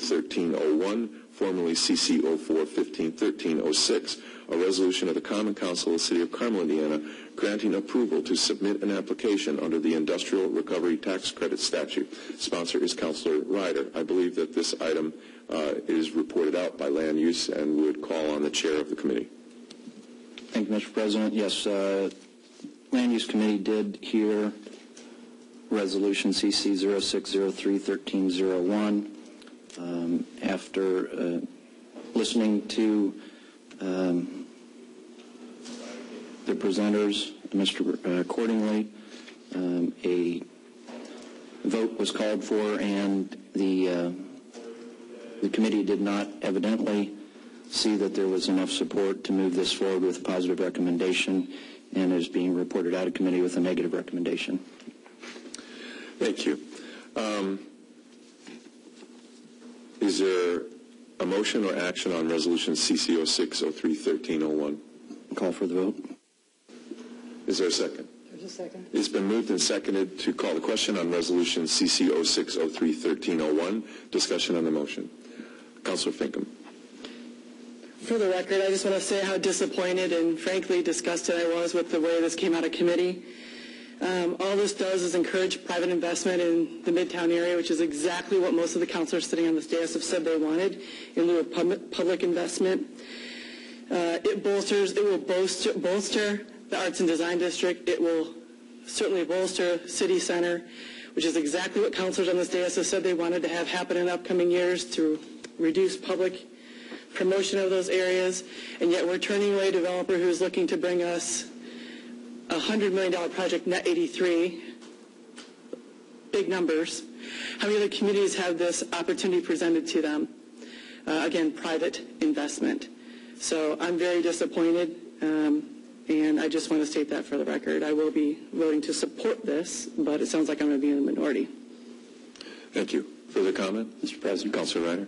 03-1301, formerly CC 04-15-1306, a resolution of the Common Council of the City of Carmel, Indiana, granting approval to submit an application under the Industrial Recovery Tax Credit Statute. Sponsor is Councilor Ryder. I believe that this item is reported out by Land Use and would call on the chair of the committee. Thank you, Mr. President. Yes, Land Use Committee did hear Resolution CC 0603-1301. After listening to the presenters, Mr. Accordingly, a vote was called for, and the committee did not evidently see that there was enough support to move this forward with a positive recommendation, and is being reported out of committee with a negative recommendation. Thank you. Is there a motion or action on Resolution CC 0603-1301? Call for the vote. Is there a second? There's a second. It's been moved and seconded to call the question on Resolution CC 0603-1301. Discussion on the motion. Councilor Finkam. For the record, I just want to say how disappointed and frankly disgusted I was with the way this came out of committee. All this does is encourage private investment in the Midtown area, which is exactly what most of the councilors sitting on this dais have said they wanted in lieu of public investment. It will bolster the Arts and Design District. It will certainly bolster City Center, which is exactly what councilors on this dais have said they wanted to have happen in upcoming years to reduce public promotion of those areas. And yet we're turning away a developer who's looking to bring us a $100 million project, net 83, big numbers. How many other communities have this opportunity presented to them? Again, private investment. So I'm very disappointed, and I just want to state that for the record. I will be voting to support this, but it sounds like I'm going to be in the minority. Thank you. Further comment? Mr. President. Councilor Ryder.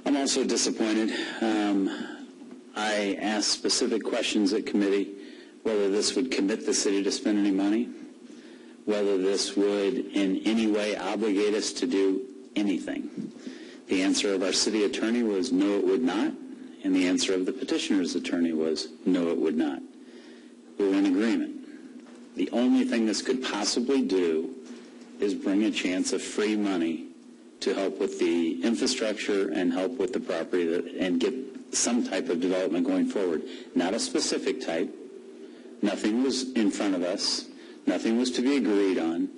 I'm also disappointed. I asked specific questions at committee, whether this would commit the city to spend any money, whether this would in any way obligate us to do anything. The answer of our city attorney was no, it would not, and the answer of the petitioner's attorney was no, it would not. We were in agreement. The only thing this could possibly do is bring a chance of free money to help with the infrastructure and help with the property and get some type of development going forward. Not a specific type. Nothing was in front of us. Nothing was to be agreed on.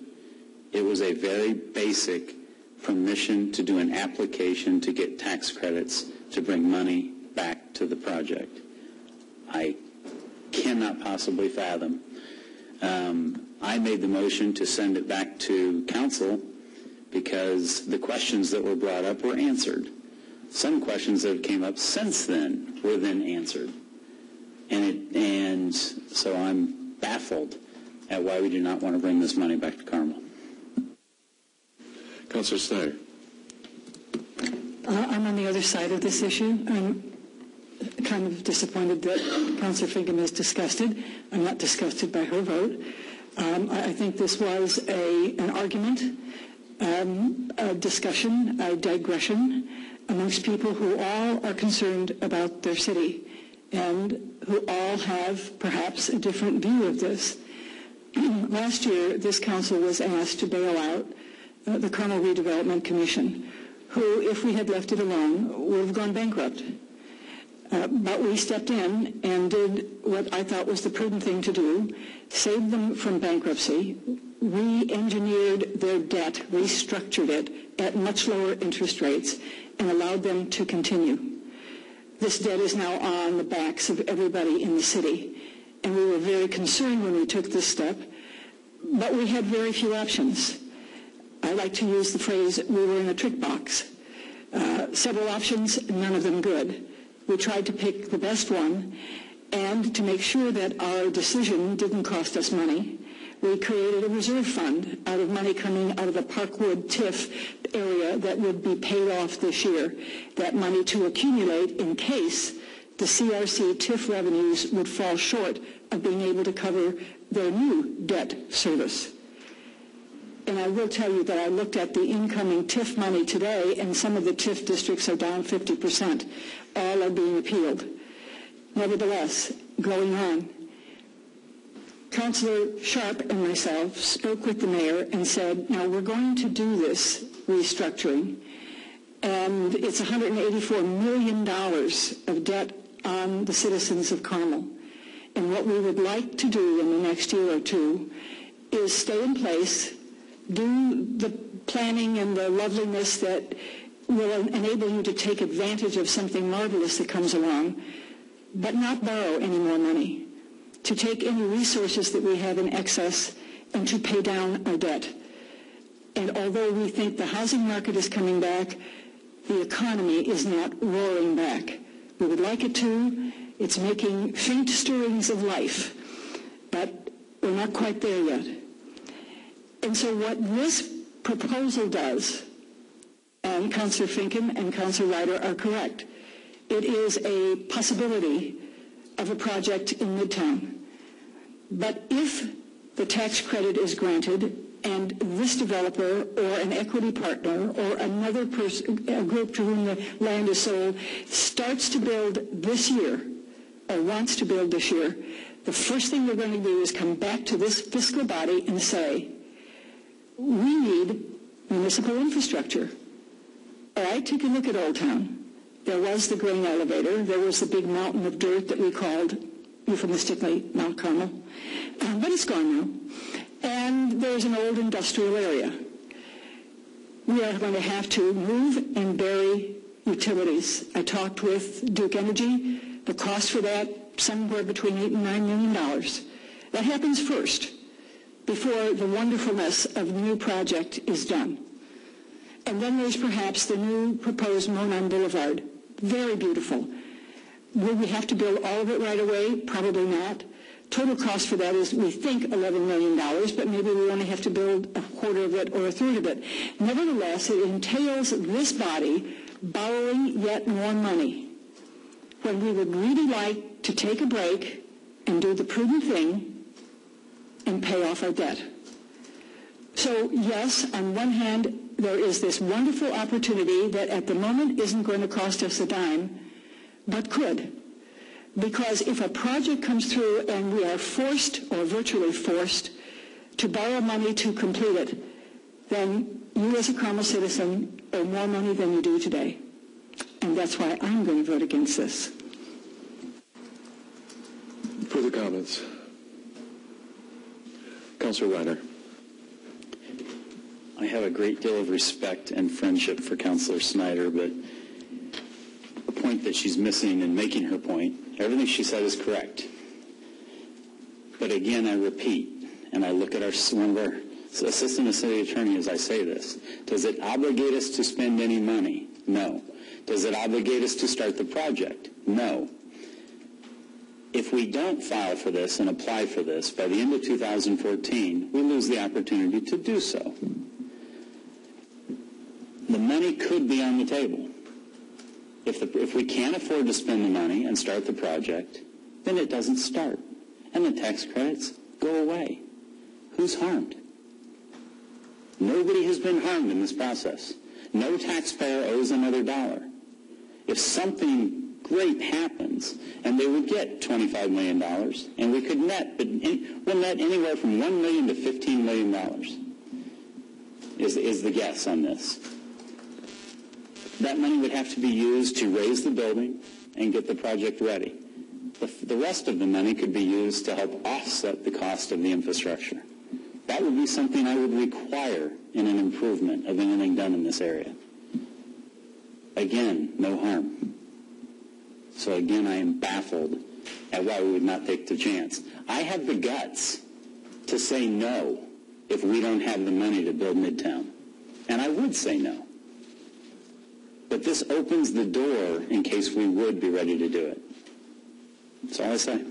It was a very basic permission to do an application to get tax credits to bring money back to the project. I cannot possibly fathom. I made the motion to send it back to council because the questions that were brought up were answered. Some questions that came up since then were then answered. And so I'm baffled at why we do not want to bring this money back to Carmel. Councilor Snyder. I'm on the other side of this issue. I'm kind of disappointed that Councilor Finkam is disgusted. I'm not disgusted by her vote. I think this was an argument, a discussion, a digression amongst people who all are concerned about their city and who all have perhaps a different view of this. Last year, this council was asked to bail out the Carmel Redevelopment Commission, who, if we had left it alone, would have gone bankrupt. But we stepped in and did what I thought was the prudent thing to do, saved them from bankruptcy, re-engineered their debt, restructured it at much lower interest rates, and allowed them to continue. This debt is now on the backs of everybody in the city, and we were very concerned when we took this step, but we had very few options. I like to use the phrase, we were in a trick box. Several options, none of them good. We tried to pick the best one, and to make sure that our decision didn't cost us money, we created a reserve fund out of money coming out of the Parkwood TIF area that would be paid off this year. That money to accumulate in case the CRC TIF revenues would fall short of being able to cover their new debt service. And I will tell you that I looked at the incoming TIF money today, and some of the TIF districts are down 50%. All are being appealed. Nevertheless, going on, Councilor Sharp and myself spoke with the mayor and said, now we're going to do this restructuring, and it's $184 million of debt on the citizens of Carmel. And what we would like to do in the next year or two is stay in place, do the planning and the loveliness that will enable you to take advantage of something marvelous that comes along, but not borrow any more money, to take any resources that we have in excess and to pay down our debt. And although we think the housing market is coming back, the economy is not roaring back. We would like it to. It's making faint stirrings of life, but we're not quite there yet. And so what this proposal does, and Councilor Finkam and Councilor Ryder are correct, it is a possibility of a project in Midtown. But if the tax credit is granted and this developer or an equity partner or another person, a group to whom the land is sold, starts to build this year or wants to build this year, the first thing we're going to do is come back to this fiscal body and say, we need municipal infrastructure. All right, take a look at Old Town. There was the grain elevator. There was the big mountain of dirt that we called, euphemistically, Mount Carmel. But it's gone now. And there's an old industrial area. We are going to have to move and bury utilities. I talked with Duke Energy. The cost for that, somewhere between $8 and $9 million. That happens first, before the wonderfulness of the new project is done. And then there's perhaps the new proposed Monon Boulevard. Very beautiful. Will we have to build all of it right away? Probably not. Total cost for that is, we think, $11 million, but maybe we only have to build a quarter of it or a third of it. Nevertheless, it entails this body borrowing yet more money, when we would really like to take a break and do the prudent thing and pay off our debt. So yes, on one hand, there is this wonderful opportunity that at the moment isn't going to cost us a dime, but could. Because if a project comes through and we are forced or virtually forced to borrow money to complete it, then you as a Carmel citizen owe more money than you do today. And that's why I'm going to vote against this. Further comments? Councilor Reiner. I have a great deal of respect and friendship for Councilor Snyder, but the point that she's missing in making her point, everything she said is correct. But again, I repeat, and I look at one of our assistant city attorney as I say this, does it obligate us to spend any money? No. Does it obligate us to start the project? No. If we don't file for this and apply for this by the end of 2014, we lose the opportunity to do so. The money could be on the table. If we can't afford to spend the money and start the project, then it doesn't start. And the tax credits go away. Who's harmed? Nobody has been harmed in this process. No taxpayer owes another dollar. If something great happens, and they would get $25 million, and we could net, we'll net anywhere from $1 million to $15 million is the guess on this. That money would have to be used to raise the building and get the project ready. The rest of the money could be used to help offset the cost of the infrastructure. That would be something I would require in an improvement of anything done in this area. Again, no harm. So again, I am baffled at why we would not take the chance. I have the guts to say no if we don't have the money to build Midtown. And I would say no. But this opens the door in case we would be ready to do it. That's all I say.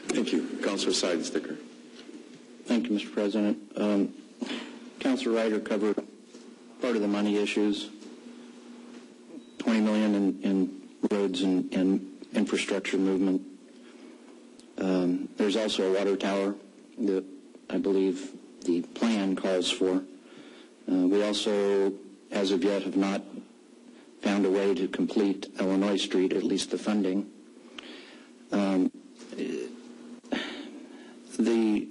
Thank you. Councilor Seidensticker. Thank you, Mr. President. Councilor Ryder covered part of the money issues, $20 million in roads and infrastructure movement. There's also a water tower that I believe the plan calls for. We also, as of yet, have not found a way to complete Illinois Street, at least the funding. The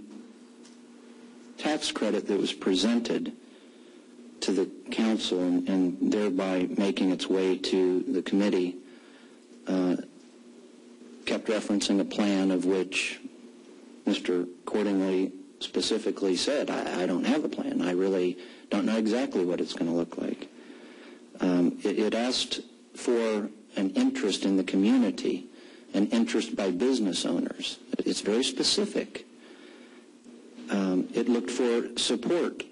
tax credit that was presented to the council and thereby making its way to the committee kept referencing a plan of which Mr. Cordingley specifically said, I don't have a plan. I really don't know exactly what it's going to look like. It asked for an interest in the community, an interest by business owners. It's very specific. It looked for support.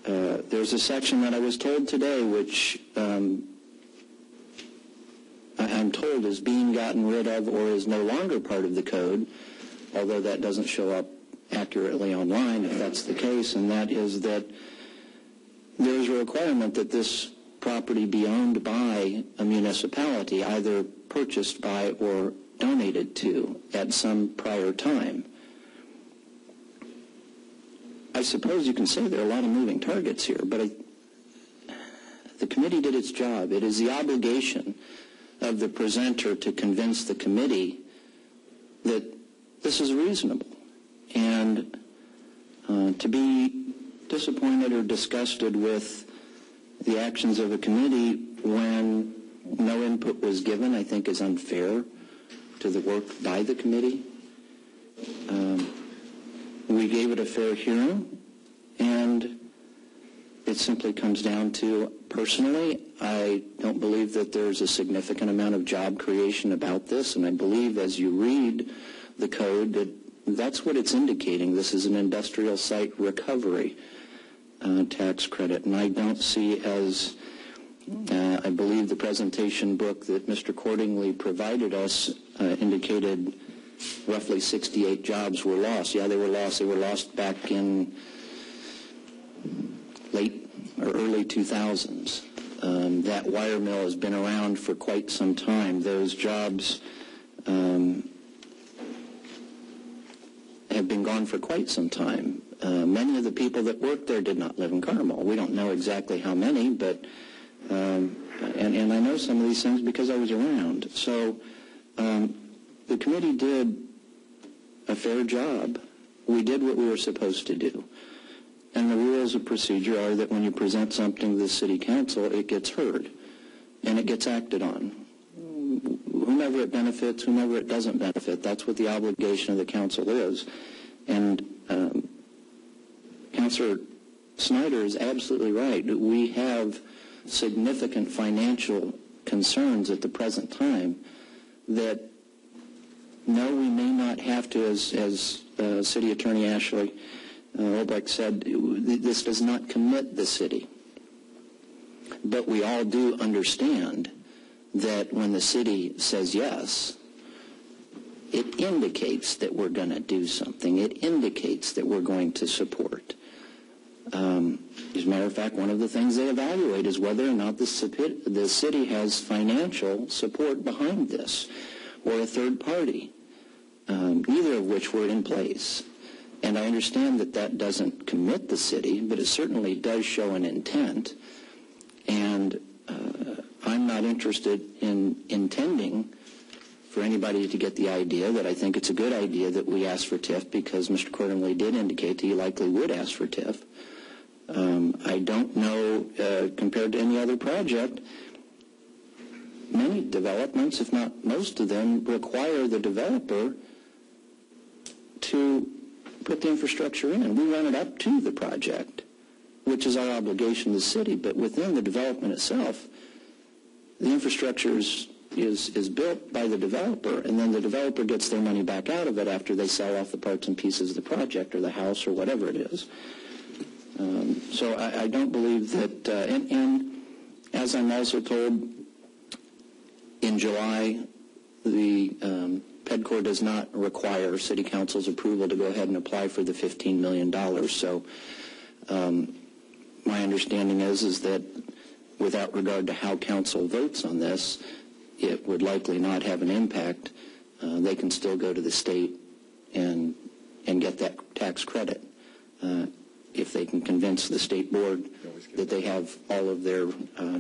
There's a section that I was told today which I'm told is being gotten rid of or is no longer part of the code, although that doesn't show up accurately online if that's the case, and that is that there's a requirement that this property be owned by a municipality, either purchased by or donated to at some prior time. I suppose you can say there are a lot of moving targets here, but the committee did its job. It is the obligation of the presenter to convince the committee that this is reasonable. And to be disappointed or disgusted with the actions of a committee when no input was given, I think is unfair to the work by the committee. We gave it a fair hearing, and it simply comes down to, personally, I don't believe that there's a significant amount of job creation about this, and I believe as you read the code that that's what it's indicating. This is an industrial site recovery tax credit, and I don't see as, I believe the presentation book that Mr. Cordingley provided us indicated roughly 68 jobs were lost. Yeah, they were lost. They were lost back in late or early 2000s. That wire mill has been around for quite some time. Those jobs have been gone for quite some time. Many of the people that worked there did not live in Carmel. We don't know exactly how many, but and I know some of these things because I was around. So the committee did a fair job. We did what we were supposed to do. And the rules of procedure are that when you present something to the city council, it gets heard and it gets acted on. Whomever it benefits, whomever it doesn't benefit, that's what the obligation of the council is. And Councilor Snyder is absolutely right. We have significant financial concerns at the present time that, no, we may not have to, as City Attorney Ashley Olbeck said, this does not commit the city. But we all do understand that when the city says yes, it indicates that we're going to do something. It indicates that we're going to support. As a matter of fact, one of the things they evaluate is whether or not the city has financial support behind this, or a third party, neither of which were in place. And I understand that that doesn't commit the city, but it certainly does show an intent. And I'm not interested in intending for anybody to get the idea that I think it's a good idea that we ask for TIF, because Mr. Cordingley did indicate that he likely would ask for TIF. I don't know, compared to any other project, many developments, if not most of them, require the developer to put the infrastructure in. We run it up to the project, which is our obligation to the city. But within the development itself, the infrastructure is built by the developer, and then the developer gets their money back out of it after they sell off the parts and pieces of the project or the house or whatever it is. So I don't believe that, and as I'm also told, in July, the Pedcor does not require City Council's approval to go ahead and apply for the $15 million. So my understanding is that without regard to how Council votes on this, it would likely not have an impact. They can still go to the state and get that tax credit. if they can convince the state board that they have all of their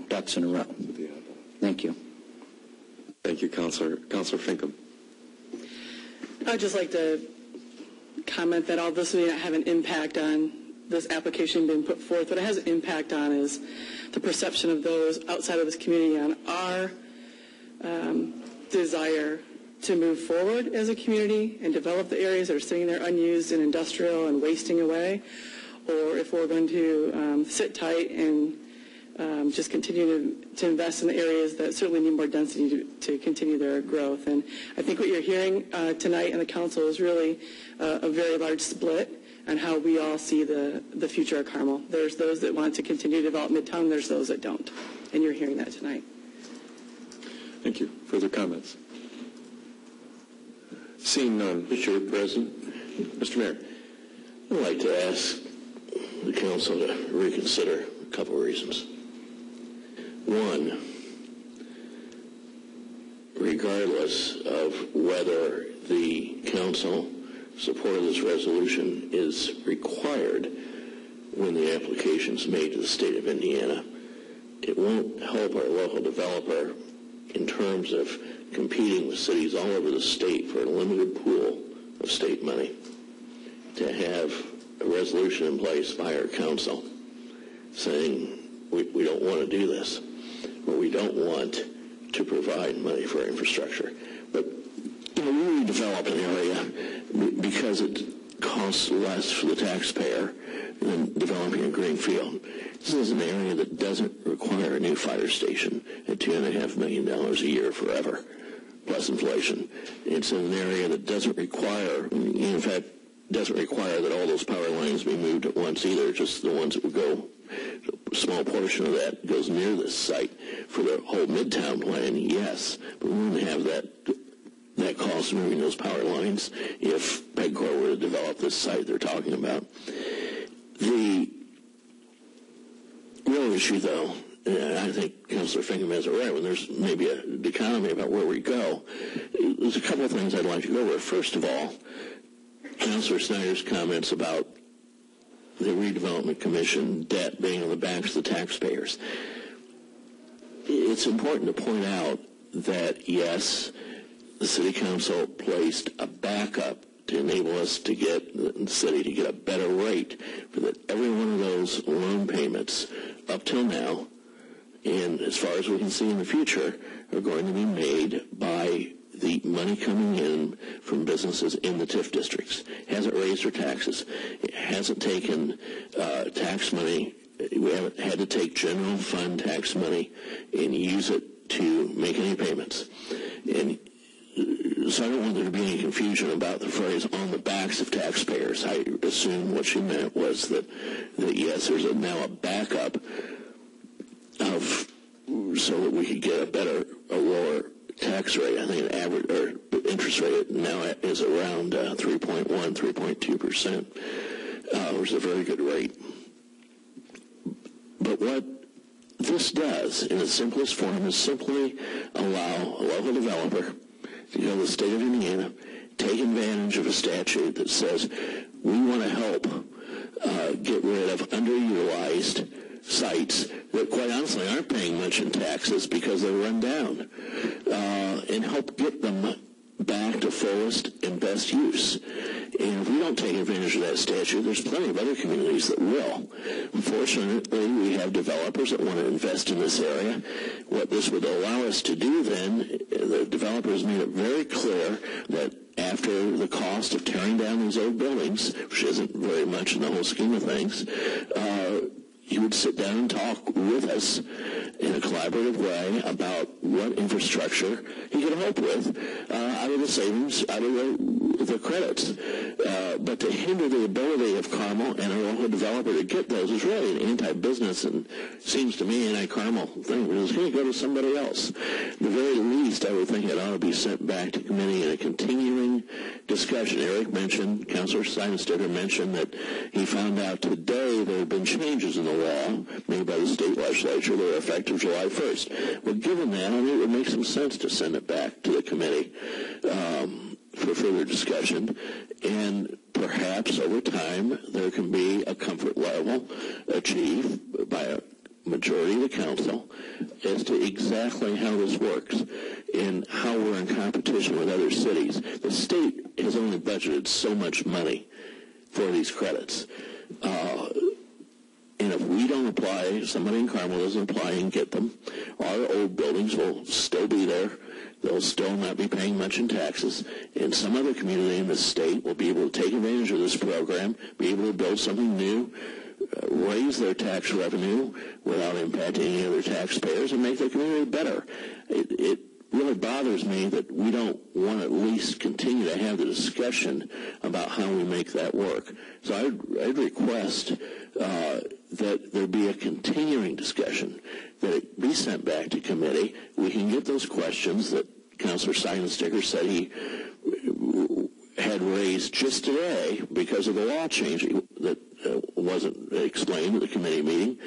ducks in a row. Thank you. Thank you, Councilor. Councilor Finkam. I'd just like to comment that all this may not have an impact on this application being put forth. What it has an impact on is the perception of those outside of this community on our desire to move forward as a community and develop the areas that are sitting there unused and industrial and wasting away, or if we're going to sit tight and just continue to invest in the areas that certainly need more density to continue their growth. And I think what you're hearing tonight in the council is really a very large split on how we all see the future of Carmel. There's those that want to continue to develop Midtown, there's those that don't. And you're hearing that tonight. Thank you. Further comments? Seeing none. Mr. President, Mr. Mayor. I'd like to ask the council to reconsider a couple of reasons. One, regardless of whether the council support of this resolution is required when the application is made to the state of Indiana, it won't help our local developer in terms of competing with cities all over the state for a limited pool of state money to have a resolution in place by our council saying we don't want to do this, or we don't want to provide money for infrastructure. But we develop an area because it costs less for the taxpayer than developing a green field. This is an area that doesn't require a new fire station at $2.5 million a year forever, plus inflation. It's an area that doesn't require, in fact, doesn't require that all those power lines be moved at once either, just the ones that would go, a small portion of that goes near this site. For the whole Midtown plan, yes, but we wouldn't have that cost of moving those power lines if Pedcor were to develop this site they're talking about. The real issue, though, and I think Councilor Finkam has it right, when there's maybe a dichotomy about where we go, there's a couple of things I'd like to go over. First of all, Councilor Snyder's comments about the Redevelopment Commission debt being on the backs of the taxpayers. It's important to point out that, yes, the City Council placed a backup to enable us to get the city to get a better rate for that every one of those loan payments up till now, and as far as we can see in the future, are going to be made by the money coming in from businesses in the TIF districts. It hasn't raised our taxes. It hasn't taken tax money. We haven't had to take general fund tax money and use it to make any payments. And so I don't want there to be any confusion about the phrase on the backs of taxpayers. I assume what she meant was that yes, there's now a backup of so that we could get a lower tax rate. I think an average or interest rate now is around 3.1, 3.2%, which is a very good rate. But what this does, in its simplest form, is simply allow a local developer to go to the state of Indiana, take advantage of a statute that says we want to help get rid of underutilized sites that, quite honestly, aren't paying much in taxes because they're run down, and help get them back to fullest and best use. And if we don't take advantage of that statute, there's plenty of other communities that will. Unfortunately, we have developers that want to invest in this area. What this would allow us to do then, the developers made it very clear that after the cost of tearing down these old buildings, which isn't very much in the whole scheme of things, he would sit down and talk with us in a collaborative way about what infrastructure he could help with out of the savings, out of the credits. But to hinder the ability of Carmel and our local developer to get those is really an anti-business and seems to me anti-Carmel thing. It's going to go to somebody else. At the very least, I would think it ought to be sent back to committee in a continuing discussion. Eric mentioned, Councilor Steinstetter mentioned that he found out today there have been changes in the law made by the state legislature that are effective July 1st. Well, given that, I mean, it would make some sense to send it back to the committee for further discussion, and perhaps over time there can be a comfort level achieved by a majority of the council as to exactly how this works and how we're in competition with other cities. The state has only budgeted so much money for these credits. And if we don't apply, somebody in Carmel doesn't apply and get them, our old buildings will still be there. They'll still not be paying much in taxes. And some other community in the state will be able to take advantage of this program, be able to build something new, raise their tax revenue without impacting any other taxpayers, and make their community better. It really bothers me that we don't want to at least continue to have the discussion about how we make that work. So I'd request that there be a continuing discussion, that it be sent back to committee. We can get those questions that Councilor Seidensticker said he had raised just today because of the law change that wasn't explained at the committee meeting,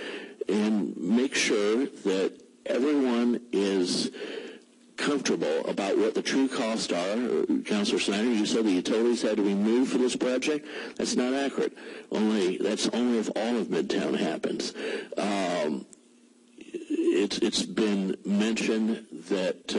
and make sure that everyone is comfortable about what the true costs are. Councilor Snyder, you said the utilities had to be moved for this project. That's not accurate. That's only if all of Midtown happens. It's been mentioned that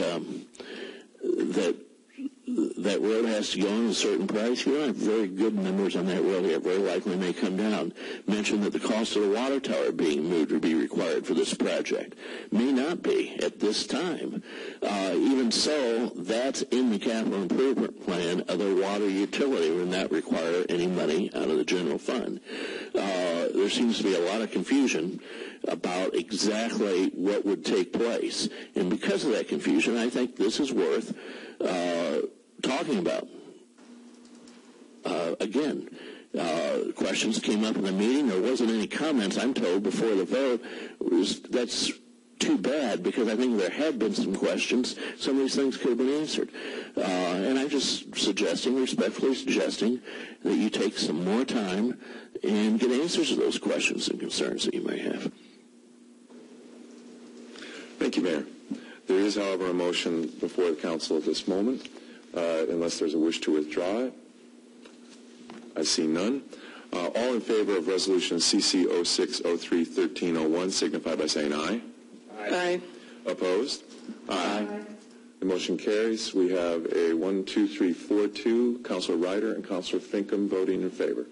that road has to go on a certain price. You don't have very good numbers on that road yet. Very likely may come down. Mentioned that the cost of the water tower being moved would be required for this project. May not be at this time. Even so, that's in the capital improvement plan of the water utility. Would not require any money out of the general fund. There seems to be a lot of confusion about exactly what would take place. And because of that confusion, I think this is worth talking about. Again, questions came up in the meeting. There wasn't any comments, I'm told, before the vote. That's too bad, because I think there had been some questions. Some of these things could have been answered. And I'm just respectfully suggesting, that you take some more time and get answers to those questions and concerns that you may have. Thank you, Mayor. There is, however, a motion before the council at this moment, unless there's a wish to withdraw it. I see none. All in favor of Resolution CC 0603-1301 signify by saying aye. Aye. Opposed? Aye. The motion carries. We have a 1-2-3-4-2. Councilor Ryder and Councilor Finkam voting in favor.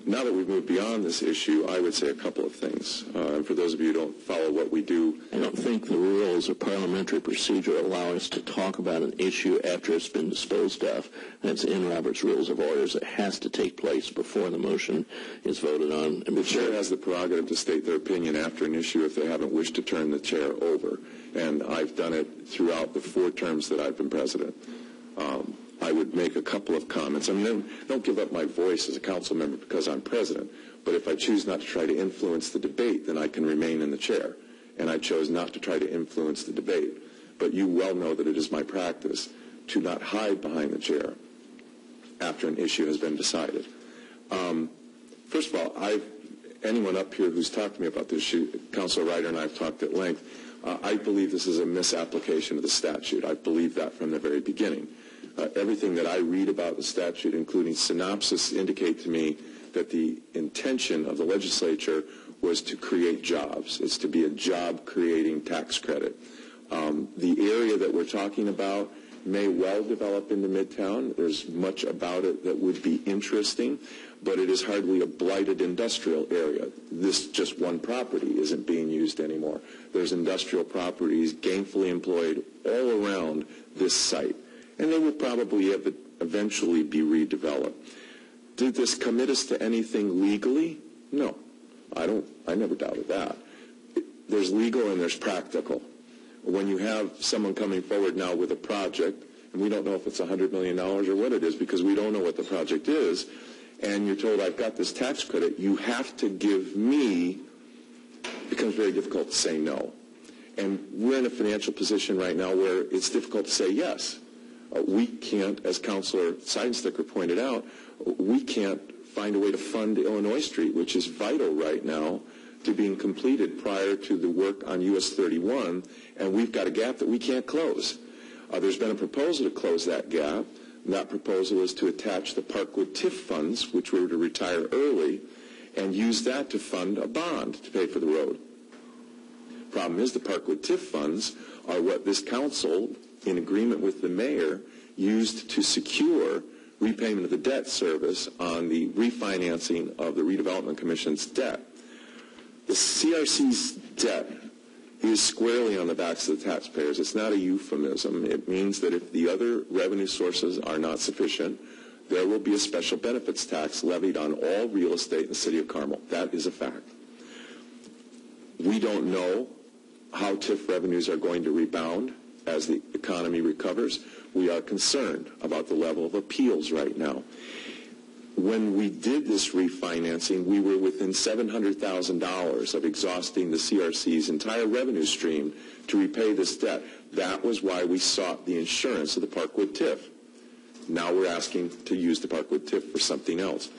Now that we've moved beyond this issue, I would say a couple of things. And for those of you who don't follow what we do, I don't think the rules of parliamentary procedure allow us to talk about an issue after it's been disposed of. That's in Robert's Rules of Orders. It has to take place before the motion is voted on. And the chair has the prerogative to state their opinion after an issue if they haven't wished to turn the chair over. And I've done it throughout the 4 terms that I've been president. I would make a couple of comments. I mean, don't give up my voice as a council member because I'm president. But if I choose not to try to influence the debate, then I can remain in the chair. And I chose not to try to influence the debate. But you well know that it is my practice to not hide behind the chair after an issue has been decided. First of all, anyone up here who's talked to me about this issue, Councilor Ryder and I have talked at length, I believe this is a misapplication of the statute. I believe that from the very beginning. Everything that I read about the statute, including synopsis, indicate to me that the intention of the legislature was to create jobs. It's to be a job-creating tax credit. The area that we're talking about may well develop into Midtown. There's much about it that would be interesting, but it is hardly a blighted industrial area. This just one property isn't being used anymore. There's industrial properties gainfully employed all around this site, and they will probably eventually be redeveloped. Did this commit us to anything legally? No, I never doubted that. There's legal and there's practical. When you have someone coming forward now with a project, and we don't know if it's $100 million or what it is because we don't know what the project is, and you're told, I've got this tax credit, you have to give me, it becomes very difficult to say no. And we're in a financial position right now where it's difficult to say yes. We can't, as Councilor Seidensticker pointed out, we can't find a way to fund Illinois Street, which is vital right now to being completed prior to the work on US 31, and we've got a gap that we can't close. There's been a proposal to close that gap. That proposal is to attach the Parkwood TIF funds, which were to retire early, and use that to fund a bond to pay for the road. Problem is, the Parkwood TIF funds are what this council, in agreement with the mayor, used to secure repayment of the debt service on the refinancing of the Redevelopment Commission's debt. The CRC's debt is squarely on the backs of the taxpayers. It's not a euphemism. It means that if the other revenue sources are not sufficient, there will be a special benefits tax levied on all real estate in the city of Carmel. That is a fact. We don't know how TIF revenues are going to rebound as the economy recovers. We are concerned about the level of appeals right now. When we did this refinancing, we were within $700,000 of exhausting the CRC's entire revenue stream to repay this debt. That was why we sought the insurance of the Parkwood TIF. Now we're asking to use the Parkwood TIF for something else.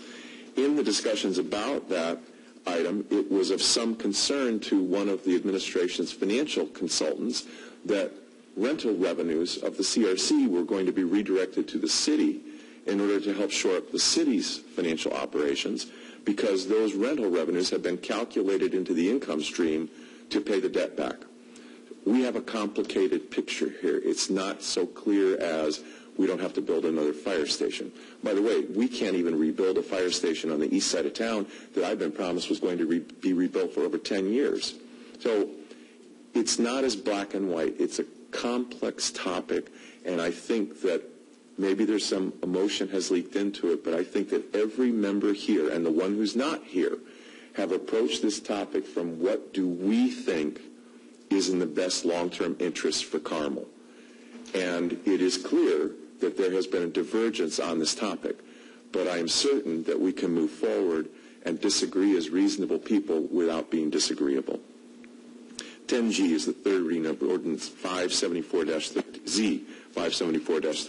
In the discussions about that item, it was of some concern to one of the administration's financial consultants that rental revenues of the CRC were going to be redirected to the city in order to help shore up the city's financial operations, because those rental revenues have been calculated into the income stream to pay the debt back. We have a complicated picture here. It's not so clear as we don't have to build another fire station. By the way, we can't even rebuild a fire station on the east side of town that I've been promised was going to be rebuilt for over 10 years. So it's not as black and white. It's a complex topic, and I think that maybe there's some emotion has leaked into it, but I think that every member here and the one who's not here have approached this topic from what do we think is in the best long-term interest for Carmel. And it is clear that there has been a divergence on this topic, but I am certain that we can move forward and disagree as reasonable people without being disagreeable. 10G is the third reading of Ordinance 574-13. Z, 574-13.